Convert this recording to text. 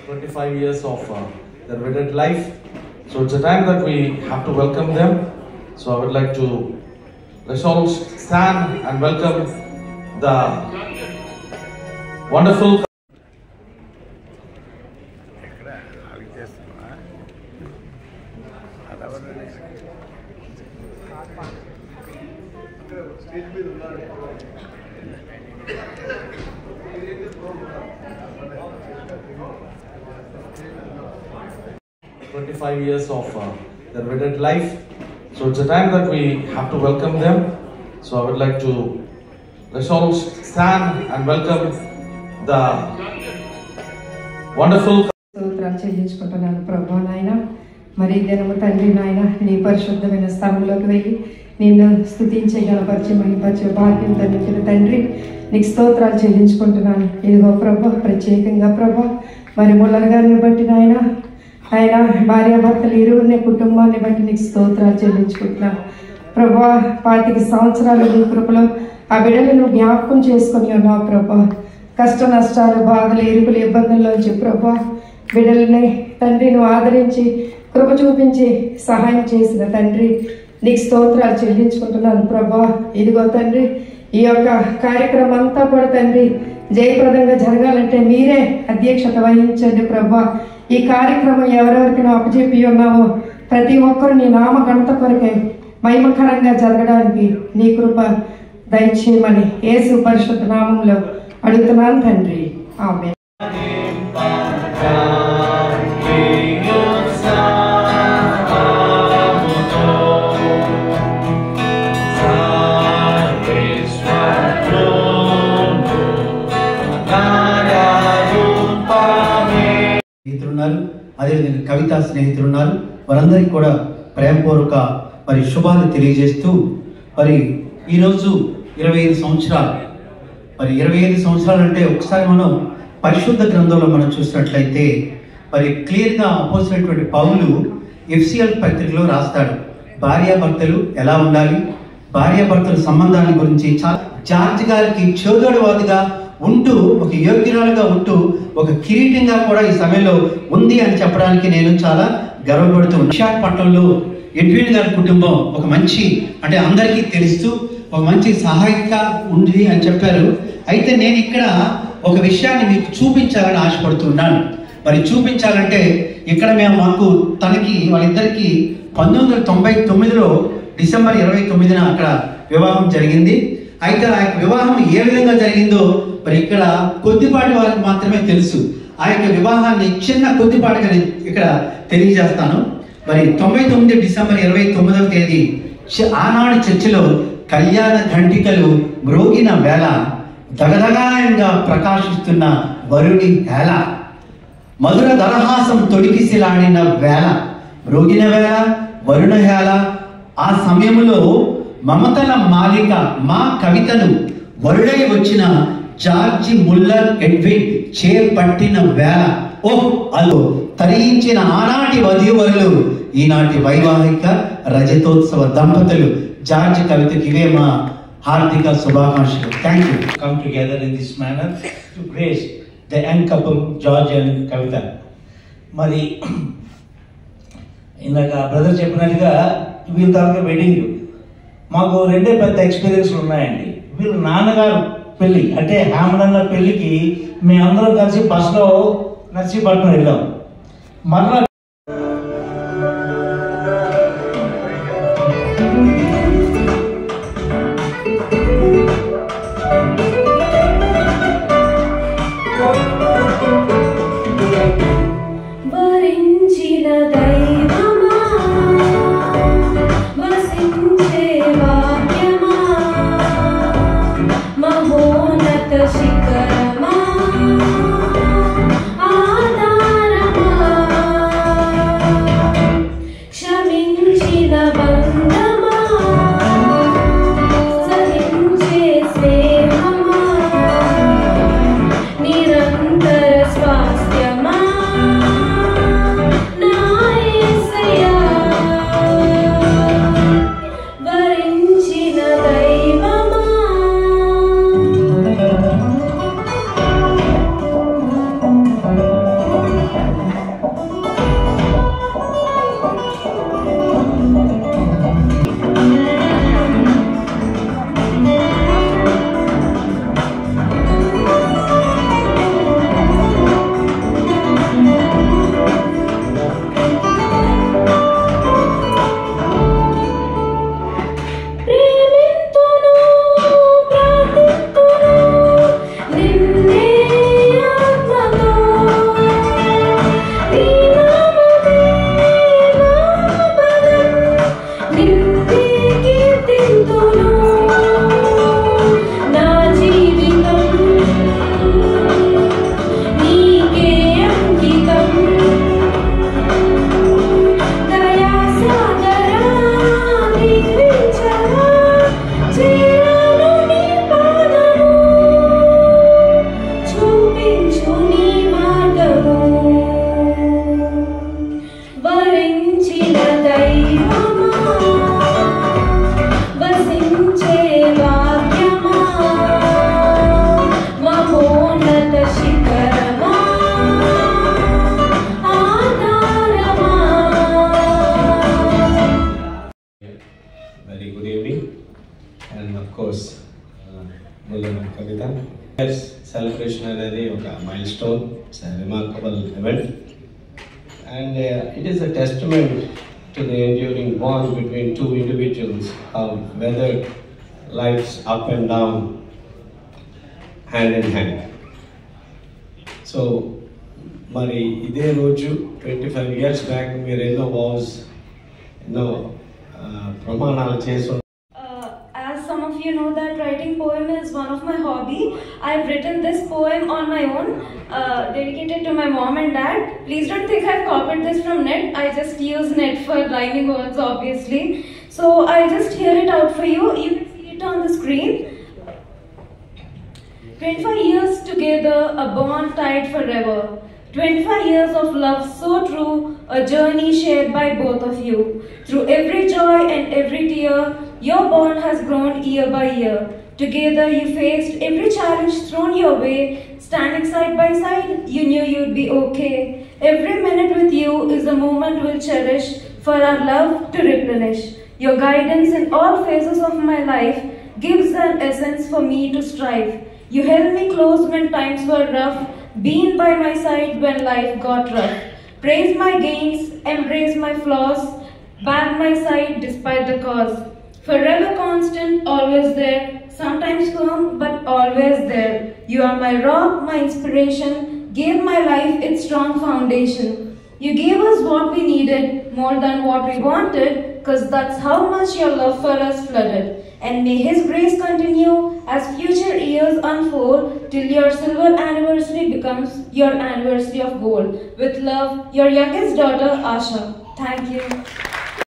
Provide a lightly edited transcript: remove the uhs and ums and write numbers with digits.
25 years of their wedded life. So it's a time that we have to welcome them. So I would like to, let's all stand and welcome the wonderful 25 years of their wedded life. So it's a time that we have to welcome them. So I would like to, let's all stand and welcome the wonderful. స్తోత్రాలు చెల్లించుకుంటున్నాను ప్రభు నాయన. మరి దినము తండ్రి నాయన నీ పరిశుద్ధమైన స్థలంలోకి వెళ్ళి నిన్ను స్తుతించే గణపరిచే మహిమపరిచే భాగ్యం ధరించిన తండ్రి నీకు స్తోత్రాలు చెల్లించుకుంటున్నాను. ఇదిగో ప్రభు ప్రత్యేకంగా ప్రభు మరి ముల్లర్ గారిని బట్టి నాయన ఆయన భార్యాభర్తలు ఇరువురిని కుటుంబాన్ని బట్టి నీకు స్తోత్రాలు చెల్లించుకుంటున్నాను ప్రభు. 25 సంవత్సరాలు నీ కృపలో ఆ బిడ్డలను జ్ఞాపకం చేసుకుని ఉన్నావు ప్రభు. కష్ట నష్టాలు బాధలు ఇరుకులు ఇబ్బందుల్లోంచి ప్రభు బిడ్డలని తండ్రి నువ్వు ఆదరించి కృప చూపించి సహాయం చేసిన తండ్రి నీకు స్తోత్రాలు చెల్లించుకుంటున్నాను ప్రభా. ఇదిగో తండ్రి ఈ యొక్క కార్యక్రమం అంతా కూడా తండ్రి జయప్రదంగా జరగాలంటే మీరే అధ్యక్షత వహించండి ప్రభా. ఈ కార్యక్రమం ఎవరెవరికి నువ్వు అప్పచెప్పి ఉన్నావో ప్రతి ఒక్కరు నీ నామ ఘనత కొరకై మహిమకరంగా జరగడానికి నీ కృప దయచేయమని యేసు పరిశుద్ధ నామంలో అడుగుతున్నాను తండ్రి. ఆమేన్. స్నేహితులున్నారు, అదేవిధంగా కవితా స్నేహితులున్నారు. వారందరికీ కూడా ప్రేమపూర్వక మరి శుభాలు తెలియజేస్తూ మరి ఈరోజు 25 సంవత్సరాలు మరి 25 సంవత్సరాలు అంటే ఒకసారి మనం పరిశుద్ధ గ్రంథంలో మనం చూసినట్లయితే మరి క్లియర్గా అపోజినటువంటి పౌలు ఎఫ్సిఎల్ పత్రికలో రాస్తాడు. భార్యాభర్తలు ఎలా ఉండాలి, భార్యాభర్తల సంబంధాల గురించి చాలా జార్జ్ గారికి చోదోడవాదిగా ఉంటూ ఒక యోగ్యురాలుగా ఉంటూ ఒక కిరీటంగా కూడా ఈ సమయంలో ఉంది అని చెప్పడానికి నేను చాలా గర్వపడుతూ విశాఖపట్నంలో ఎడ్విన్ గారి కుటుంబం ఒక మంచి అంటే అందరికీ తెలుస్తూ ఒక మంచి సహాయక ఉంది అని చెప్పారు. అయితే నేను ఇక్కడ ఒక విషయాన్ని మీకు చూపించాలని ఆశపడుతున్నాను. మరి చూపించాలంటే ఇక్కడ మాకు తనకి వాళ్ళిద్దరికి 1999లో డిసెంబర్ 29న అక్కడ వివాహం జరిగింది. అయితే ఆ యొక్క వివాహం ఏ విధంగా జరిగిందో మరి ఇక్కడ కొద్దిపాటి వారికి మాత్రమే తెలుసు. ఆ యొక్క వివాహాన్ని చిన్న కొద్దిపాటిగా ఇక్కడ తెలియజేస్తాను. మరి 99 డిసెంబర్ 29వ తేదీ ఆనాడు చర్చిలో కళ్యాణ ఘంటికలు మ్రోగిన వేళ దగదగాయంగా ప్రకాశిస్తున్న వరుడి హేళ, మధుర దరహాసం తొడికిసిలాడిన వేళ, మ్రోగిన వేళ వరుణ హేళ. ఆ సమయంలో మమతల మాలిక మా కవితను వరుడై వచ్చిన జార్జి ముల్లర్ ఎడ్విన్ చేపట్టిన వేళ, ఓహ్ అలో తరించిన ఆనాటి వధూవరులు ఈనాటి వైవాహిక రజతోత్సవ దంపతులు జార్జ్ కవితకి ఇవే మా హార్దిక శుభాకాంక్షలు. Thank you. Come together in this manner to grace the young couple George and Kavita. మరి ఇందాక బ్రదర్ చెప్పినట్టుగా వీళ్ళ తాలూకా వెడ్డింగ్ మాకు రెండే పెద్ద ఎక్స్పీరియన్స్లు ఉన్నాయండి. వీళ్ళు నాన్నగారు పెళ్ళి అంటే హ్యామడన్న పెళ్ళికి మేమందరం కలిసి బస్సులో నర్సీపట్నం వెళ్ళాం. మరలా శిఖరమా ఆధారమా It's a remarkable event, and it is a testament to the enduring bond between two individuals who have weathered life's up and down hand in hand. So, Mari, ఇదే రోజు 25 years back మీరు ఎన్నో వాస్ ఎన్నో ప్రమాణాలు చేసి As some of you know that writing poem is one of my hobby. I've written this poem on my own, dedicated to my mom and dad. Please don't think I've copied this from net. I just use net for rhyming words, obviously. So I'll just hear it out for you. You can see it on the screen. 25 years together, a bond tied forever. 25 years of love so true, a journey shared by both of you. Through every joy and every tear, your bond has grown year by year. Together you faced every challenge thrown your way. Standing side by side, you knew you'd be okay. Every minute with you is a moment we'll cherish for our love to replenish. Your guidance in all phases of my life gives an essence for me to strive. You held me close when times were rough, been by my side when life got rough. Praise my gains, embrace my flaws, back my side despite the cause. Forever constant, always there, sometimes firm but always there. You are my rock, my inspiration, gave my life its strong foundation. You gave us what we needed, more than what we wanted, cause that's how much your love for us flooded. And may His grace continue as future years unfold till your silver anniversary becomes your anniversary of gold. With love, your youngest daughter, Asha. Thank you.